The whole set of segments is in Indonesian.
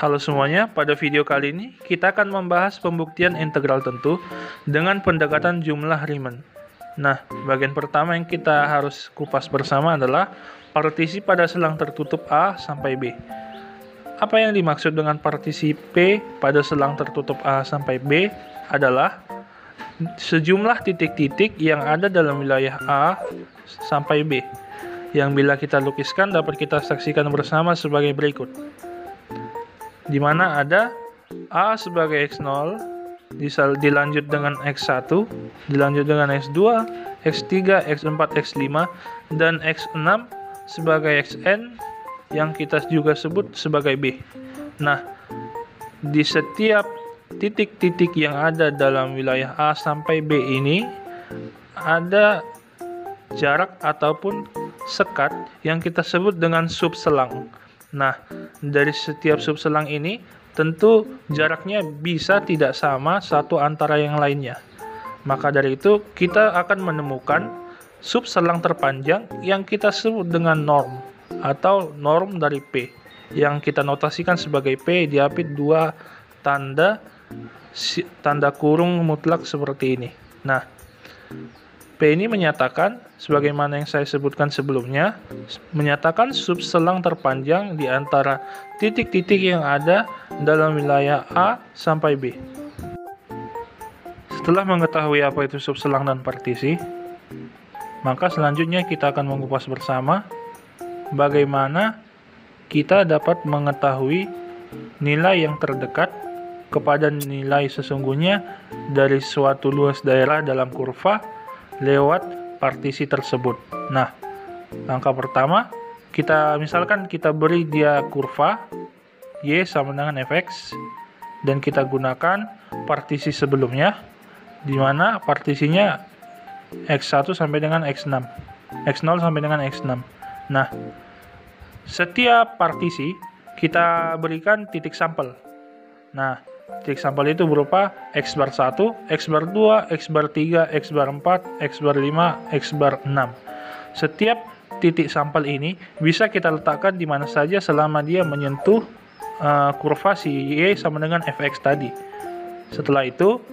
Halo semuanya, pada video kali ini kita akan membahas pembuktian integral tentu dengan pendekatan jumlah Riemann. Nah, bagian pertama yang kita harus kupas bersama adalah partisi pada selang tertutup A sampai B. Apa yang dimaksud dengan partisi P pada selang tertutup A sampai B adalah sejumlah titik-titik yang ada dalam wilayah A sampai B, yang bila kita lukiskan dapat kita saksikan bersama sebagai berikut. Di mana ada A sebagai X0, dilanjut dengan X1, dilanjut dengan X2, X3, X4, X5, dan X6 sebagai Xn yang kita juga sebut sebagai B. Nah, di setiap titik-titik yang ada dalam wilayah A sampai B ini ada jarak ataupun sekat yang kita sebut dengan subselang. Nah, dari setiap subselang ini tentu jaraknya bisa tidak sama satu antara yang lainnya. Maka dari itu kita akan menemukan subselang terpanjang yang kita sebut dengan norm atau norm dari P, yang kita notasikan sebagai P diapit dua tanda kurung mutlak seperti ini. Nah, P ini menyatakan, sebagaimana yang saya sebutkan sebelumnya, menyatakan subselang terpanjang di antara titik-titik yang ada dalam wilayah A sampai B. Setelah mengetahui apa itu subselang dan partisi, maka selanjutnya kita akan mengupas bersama bagaimana kita dapat mengetahui nilai yang terdekat kepada nilai sesungguhnya dari suatu luas daerah dalam kurva lewat partisi tersebut. Nah, langkah pertama, misalkan kita beri dia kurva Y sama dengan fx, dan kita gunakan partisi sebelumnya, di mana partisinya x1 sampai dengan x6, x0 sampai dengan x6. Nah, setiap partisi kita berikan titik sampel. Nah, titik sampel itu berupa X bar 1, X bar 2, X bar 3, X bar 4, X bar 5, X bar 6. Setiap titik sampel ini bisa kita letakkan di mana saja selama dia menyentuh kurva si Y sama dengan Fx tadi. Setelah itu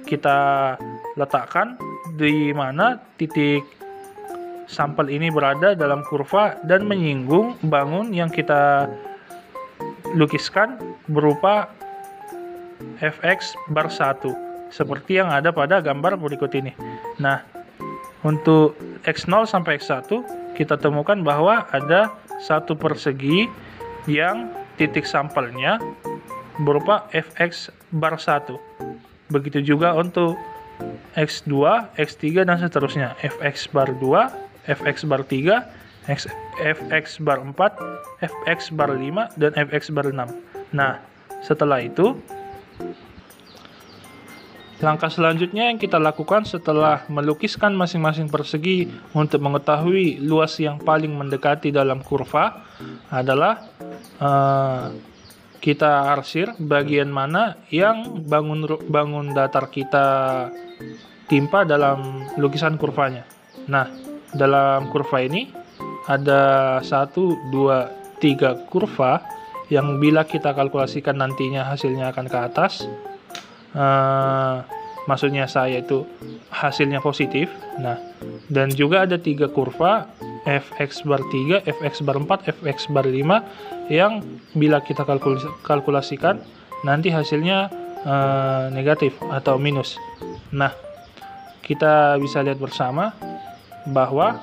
kita letakkan di mana titik sampel ini berada dalam kurva dan menyinggung bangun yang kita lukiskan berupa Fx bar 1 seperti yang ada pada gambar berikut ini. Nah, untuk X0 sampai X1 kita temukan bahwa ada satu persegi yang titik sampelnya berupa Fx bar 1. Begitu juga untuk X2, X3 dan seterusnya, Fx bar 2, Fx bar 3, Fx bar 4, Fx bar 5 dan Fx bar 6. Nah, setelah itu langkah selanjutnya yang kita lakukan setelah melukiskan masing-masing persegi untuk mengetahui luas yang paling mendekati dalam kurva adalah kita arsir bagian mana yang bangun datar kita timpa dalam lukisan kurvanya. Nah, dalam kurva ini ada 1, 2, 3 kurva yang bila kita kalkulasikan nantinya hasilnya akan ke atas. Maksudnya saya itu hasilnya positif. Nah, dan juga ada 3 kurva Fx bar 3, Fx bar 4, Fx bar 5 yang bila kita kalkulasikan nanti hasilnya negatif atau minus. Nah, kita bisa lihat bersama bahwa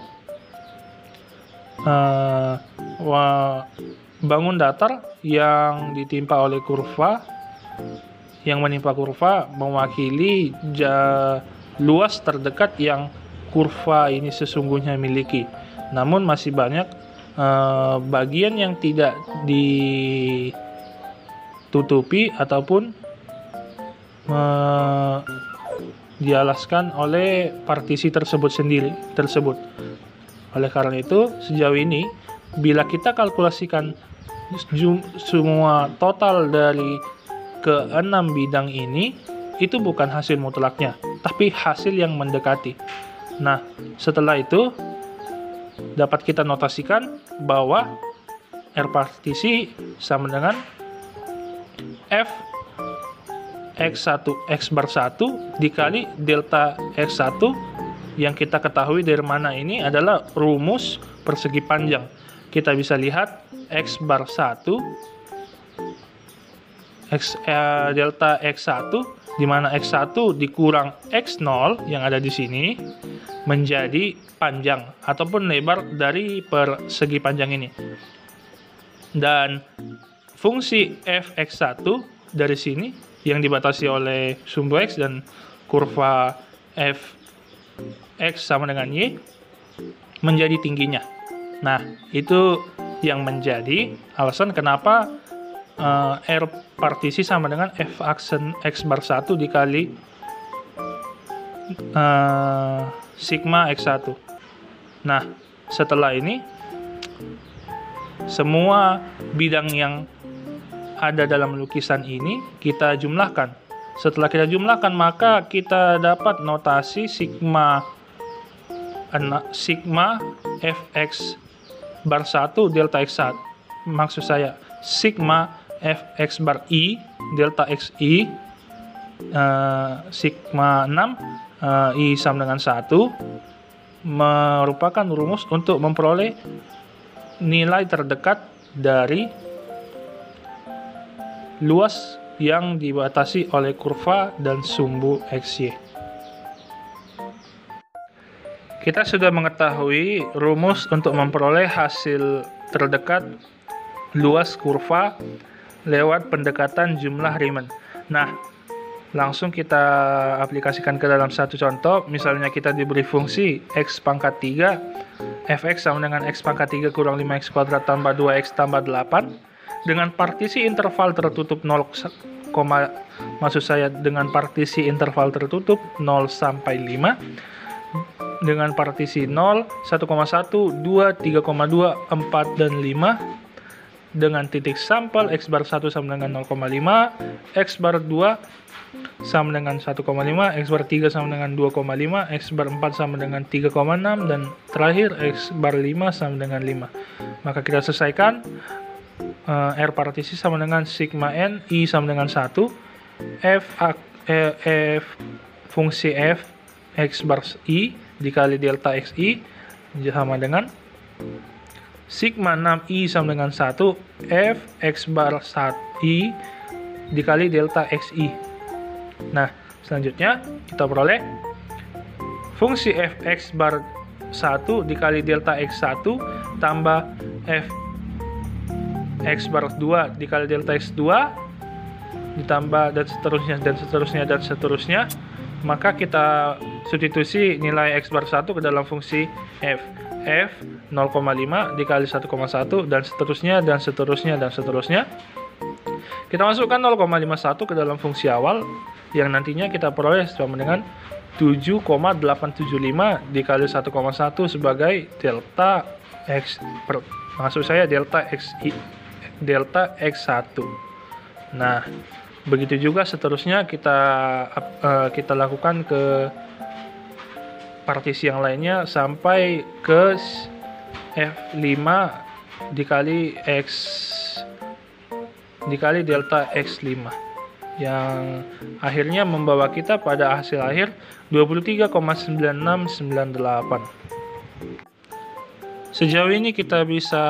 bangun datar yang ditimpa oleh kurva, yang menimpa kurva mewakili luas terdekat yang kurva ini sesungguhnya miliki. Namun masih banyak bagian yang tidak ditutupi ataupun dialaskan oleh partisi tersebut. Oleh karena itu, sejauh ini bila kita kalkulasikan semua total dari ke-6 bidang ini, itu bukan hasil mutlaknya, tapi hasil yang mendekati. Nah, setelah itu dapat kita notasikan bahwa R partisi sama dengan F X1 X bar 1 dikali delta X1 yang kita ketahui dari mana ini adalah rumus persegi panjang. Kita bisa lihat X bar 1 delta X1 di mana X1 dikurang X0 yang ada di sini menjadi panjang ataupun lebar dari persegi panjang ini. Dan fungsi Fx1 dari sini yang dibatasi oleh sumbu X dan kurva Fx sama dengan Y menjadi tingginya. Nah, itu yang menjadi alasan kenapa R partisi sama dengan F aksen X bar 1 dikali sigma X1. Nah, setelah ini semua bidang yang ada dalam lukisan ini kita jumlahkan. Setelah kita jumlahkan, maka kita dapat notasi sigma Fx bar 1 delta X1. Maksud saya sigma Fx bar I delta Xi sigma 6 I sama dengan 1 merupakan rumus untuk memperoleh nilai terdekat dari luas yang dibatasi oleh kurva dan sumbu XY. Kita sudah mengetahui rumus untuk memperoleh hasil terdekat luas kurva lewat pendekatan jumlah Riemann. Nah, langsung kita aplikasikan ke dalam satu contoh. Misalnya kita diberi fungsi x pangkat 3, fx sama dengan x pangkat 3 kurang 5x kuadrat tambah 2x tambah 8, dengan partisi interval tertutup 0, maksud saya dengan partisi interval tertutup 0 sampai 5, dengan partisi 0, 1,1, 2, 3,2, 4, dan 5, dengan titik sampel x bar 1 sama dengan 0,5, x bar 2 sama dengan 1,5, x bar 3 sama dengan 2,5, x bar 4 sama dengan 3,6, dan terakhir x bar 5 sama dengan 5. Maka kita selesaikan. R partisi sama dengan sigma n, I sama dengan 1, fungsi f x bar I dikali delta xi sama dengan sigma 6i sama dengan 1 f x bar 1i dikali delta xi. Nah, selanjutnya kita peroleh fungsi f x bar 1 dikali delta x1 tambah f x bar 2 dikali delta x2 ditambah dan seterusnya dan seterusnya dan seterusnya. Maka kita substitusi nilai x bar 1 ke dalam fungsi f 0,5 dikali 1,1 dan seterusnya dan seterusnya dan seterusnya. Kita masukkan 0,51 ke dalam fungsi awal yang nantinya kita peroleh sama dengan 7,875 dikali 1,1 sebagai delta x, maksud saya delta x1. Nah, begitu juga seterusnya kita lakukan ke partisi yang lainnya sampai ke F5 dikali delta X5 yang akhirnya membawa kita pada hasil akhir 23,9698. Sejauh ini kita bisa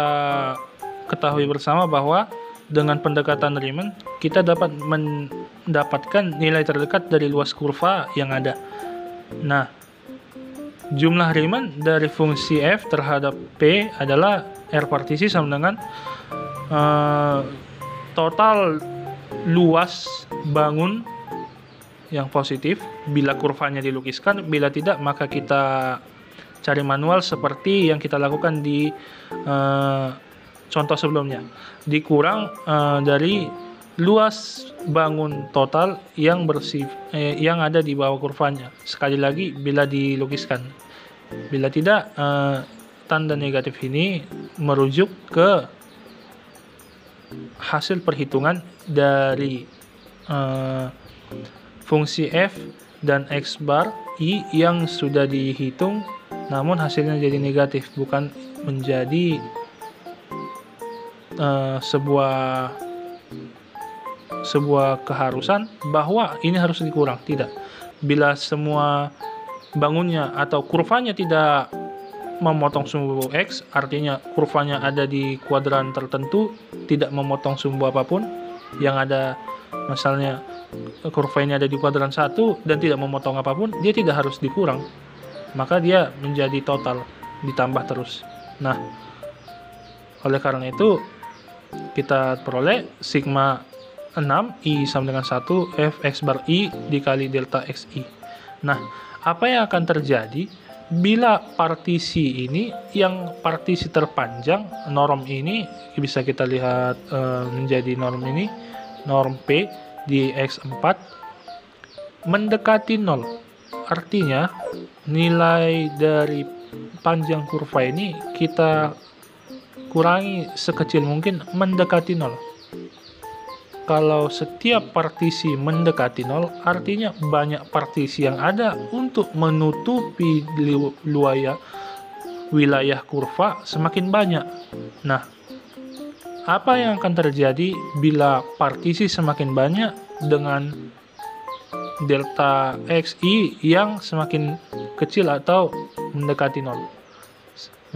ketahui bersama bahwa dengan pendekatan Riemann kita dapat mendapatkan nilai terdekat dari luas kurva yang ada. Nah, jumlah Riemann dari fungsi f terhadap p adalah R partisi sama dengan total luas bangun yang positif bila kurvanya dilukiskan. Bila tidak, maka kita cari manual seperti yang kita lakukan di contoh sebelumnya, dikurang dari luas bangun total yang yang ada di bawah kurvanya. Sekali lagi, bila dilukiskan. Bila tidak, tanda negatif ini merujuk ke hasil perhitungan dari fungsi f dan x bar i yang sudah dihitung, namun hasilnya jadi negatif, bukan menjadi sebuah sebuah keharusan bahwa ini harus dikurang, tidak. Bila semua bangunnya atau kurvanya tidak memotong sumbu X, artinya kurvanya ada di kuadran tertentu, tidak memotong sumbu apapun, yang ada misalnya kurva ini ada di kuadran 1 dan tidak memotong apapun, dia tidak harus dikurang, maka dia menjadi total, ditambah terus. Nah, oleh karena itu kita peroleh sigma 6 I sama dengan 1 F X bar I dikali delta XI. Nah, apa yang akan terjadi bila partisi ini, yang partisi terpanjang, norm ini bisa kita lihat menjadi norm ini, norm P di X4 mendekati 0. Artinya nilai dari panjang kurva ini kita kurangi sekecil mungkin mendekati 0. Kalau setiap partisi mendekati 0, artinya banyak partisi yang ada untuk menutupi wilayah kurva semakin banyak. Nah, apa yang akan terjadi bila partisi semakin banyak dengan delta XI yang semakin kecil atau mendekati 0?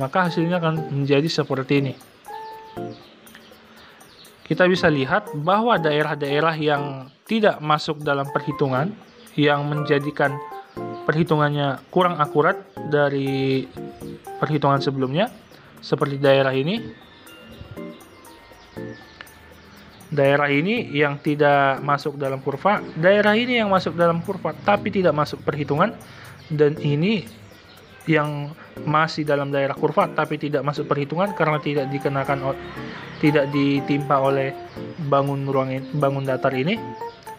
Maka hasilnya akan menjadi seperti ini. Kita bisa lihat bahwa daerah-daerah yang tidak masuk dalam perhitungan, yang menjadikan perhitungannya kurang akurat dari perhitungan sebelumnya, seperti daerah ini. Daerah ini yang tidak masuk dalam kurva, daerah ini yang masuk dalam kurva tapi tidak masuk perhitungan, dan ini yang masih dalam daerah kurva tapi tidak masuk perhitungan karena tidak ditimpa oleh bangun datar ini.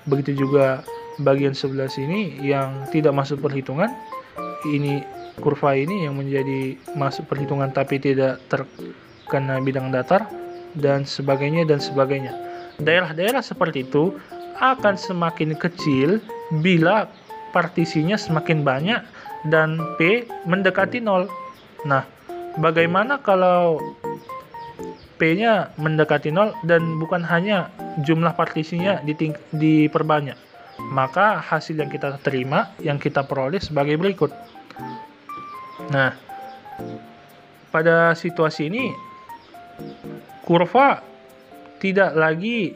Begitu juga bagian sebelah sini yang tidak masuk perhitungan, ini kurva ini yang menjadi masuk perhitungan tapi tidak terkena bidang datar, dan sebagainya dan sebagainya. Daerah-daerah seperti itu akan semakin kecil bila partisinya semakin banyak dan P mendekati 0. Nah, bagaimana kalau P-nya mendekati 0 dan bukan hanya jumlah partisinya diperbanyak? Maka hasil yang kita terima, yang kita peroleh sebagai berikut. Nah, pada situasi ini kurva tidak lagi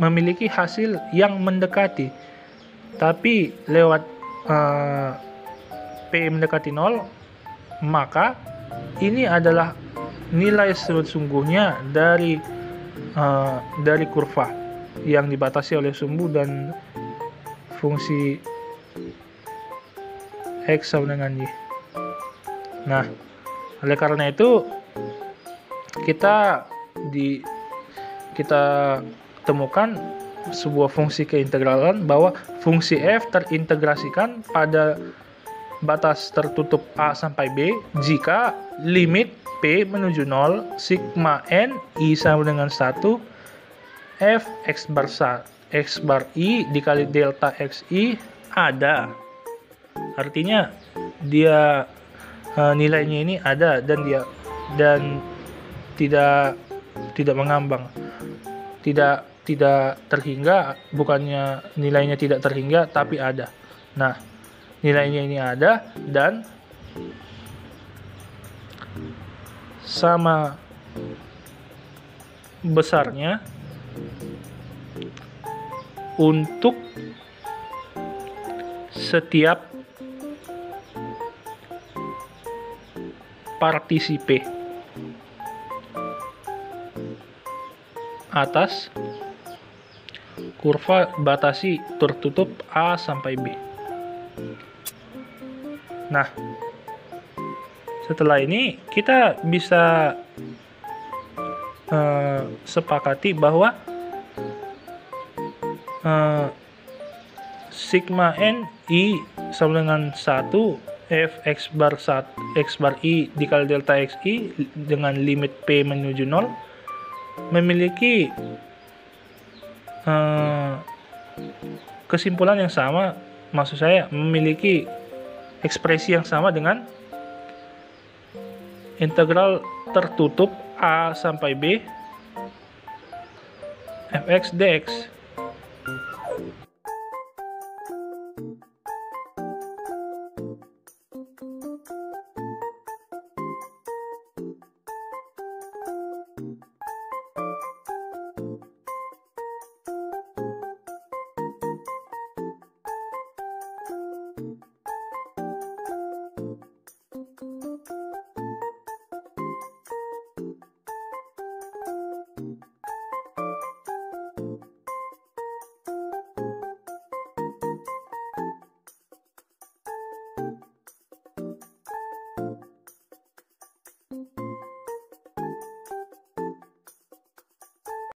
memiliki hasil yang mendekati, tapi lewat P mendekati 0, maka ini adalah nilai sesungguhnya dari kurva yang dibatasi oleh sumbu dan fungsi X sama dengan Y. Nah, oleh karena itu kita temukan sebuah fungsi keintegralan bahwa fungsi f terintegrasikan pada batas tertutup A sampai B jika limit P menuju 0 sigma n I sama dengan 1 f x bar I dikali delta xi ada. Artinya dia nilainya ini ada dan tidak mengambang, tidak terhingga, bukannya nilainya tidak terhingga tapi ada. Nah, nilainya ini ada dan sama besarnya untuk setiap partisi P atas kurva batasi tertutup A sampai B. Nah, setelah ini kita bisa sepakati bahwa sigma n I sama dengan 1 f x bar I dikali delta xi dengan limit P menuju 0 memiliki kesimpulan yang sama, maksud saya memiliki ekspresi yang sama dengan integral tertutup A sampai B fx dx.